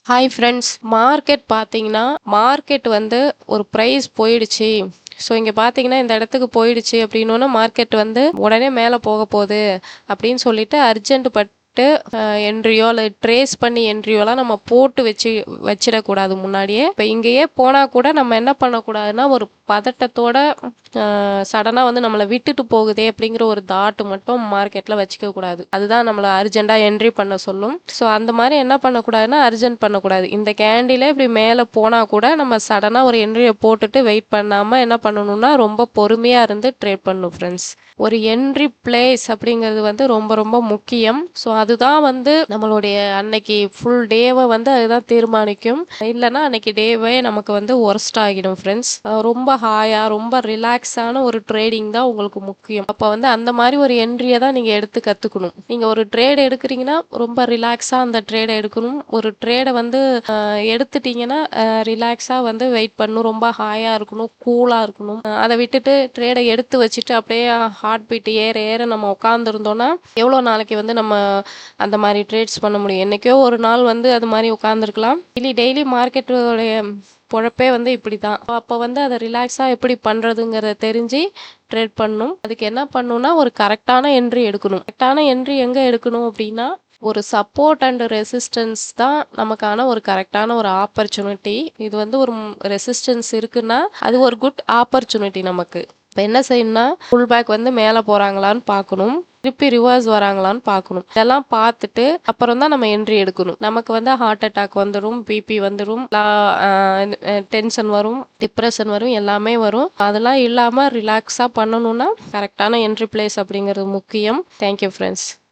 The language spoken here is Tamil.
Hi friends. மார்க்கெட் பார்த்தீங்கன்னா, மார்க்கெட் வந்து ஒரு பிரைஸ் போயிடுச்சு. ஸோ இங்க பார்த்தீங்கன்னா, இந்த இடத்துக்கு போயிடுச்சு அப்படின்னோன மார்க்கெட் வந்து உடனே மேல போகப்போது அப்படின்னு சொல்லிட்டு அர்ஜென்ட் பட்டு என்ட்ரியோ இல்ல ட்ரேஸ் பண்ணி என்ட்ரியோலாம் நம்ம போட்டு வச்சிடக்கூடாது முன்னாடியே. இப்ப இங்கேயே போனா கூட நம்ம என்ன பண்ணக்கூடாதுன்னா, ஒரு பதட்டத்தோட சடனா வந்து நம்மள விட்டுட்டு போகுதே அப்படிங்கிற ஒரு தாட் மட்டும் மார்க்கெட்ல வச்சுக்க கூடாது. அதுதான் நம்மள அர்ஜென்ட்டா என்ட்ரி பண்ண சொல்லும். ஸோ அந்த மாரி என்ன பண்ணக்கூடாதுன்னா, அர்ஜென்ட் பண்ணக்கூடாது. இந்த கேண்டிலே இப்படி மேல போனா கூட நம்ம சடனா ஒரு என்ட்ரிய போட்டுட்டு வெயிட் பண்ணாம என்ன பண்ணணும்னா, ரொம்ப பொறுமையா இருந்து ட்ரேட் பண்ணணும் ஃப்ரெண்ட்ஸ். ஒரு என்ட்ரி பிளேஸ் அப்படிங்கிறது வந்து ரொம்ப ரொம்ப முக்கியம். ஸோ அதுதான் வந்து நம்மளுடைய அன்னைக்கு ஃபுல் டேவ வந்து அதுதான் தீர்மானிக்கும். இல்லன்னா அன்னைக்கு டேவே நமக்கு வந்து வொர்ஸ்ட் ஆகிடும் ஃப்ரெண்ட்ஸ். ரொம்ப ஹாயா, ரொம்ப ரிலாக்ஸான ஒரு ட்ரேடிங் தான் உங்களுக்கு முக்கியம். அப்ப வந்து அந்த மாரி ஒரு என்ட்ரிய தான் நீங்க எடுத்து கத்துக்கணும். நீங்க ஒரு ட்ரேட் எடுக்குறீங்கன்னா, ரொம்ப ரிலாக்ஸா அந்த ட்ரேட எடுக்கணும். ஒரு ட்ரேட வந்து எடுத்துட்டீங்கன்னா, ரிலாக்ஸா வந்து வெயிட் பண்ணணும். ரொம்ப ஹாயா இருக்கணும், கூலா இருக்கணும். அத விட்டுட்டு ட்ரேட எடுத்து வச்சுட்டு அப்படியே ஹார்ட் பீட் ஏற ஏற நம்ம உட்கார்ந்திருந்தோம்னா, எவ்வளோ நாளைக்கு வந்து நம்ம அந்த மாரி ட்ரேட்ஸ் பண்ண முடியும்? என்னைக்கோ ஒரு நாள் வந்து அது மாரி உட்கார்ந்துருக்கலாம். டெய்லி டெய்லி மார்க்கெட்டோடைய பொழப்பே வந்து இப்படிதான். அப்ப வந்து அத ரிலாக்ஸா எப்படி பண்றதுங்கிறத தெரிஞ்சு ட்ரேட் பண்ணணும். அதுக்கு என்ன பண்ணணும்னா, ஒரு கரெக்ட்டான என்ட்ரி எடுக்கணும். கரெக்ட்டான என்ட்ரி எங்க எடுக்கணும் அப்படின்னா, ஒரு சப்போர்ட் அண்ட் ரெசிஸ்டன்ஸ் தான் நமக்கான ஒரு கரெக்ட்டான ஒரு ஆப்பர்ச்சுனிட்டி. இது வந்து ஒரு ரெசிஸ்டன்ஸ் இருக்குன்னா, அது ஒரு குட் ஆப்பர்ச்சுனிட்டி நமக்கு. இப்ப என்ன செய்யணும்னா, புல் பேக் வந்து மேல போறாங்களான்னு பார்க்கணும். திருப்பி ரிவர்ஸ் வராங்களான்னு பார்க்கணும். இதெல்லாம் பார்த்துட்டு அப்புறம் தான் நம்ம என்ட்ரி எடுக்கணும். நமக்கு வந்து ஹார்ட் அட்டாக் வந்துரும், பிபி வந்துரும், டென்ஷன் வரும், டிப்ரஷன் வரும், எல்லாமே வரும். அதெல்லாம் இல்லாம ரிலாக்ஸா பண்ணணும்னா கரெக்டான என்ட்ரி பிளேஸ் அப்படிங்கிறது முக்கியம். Thank you friends.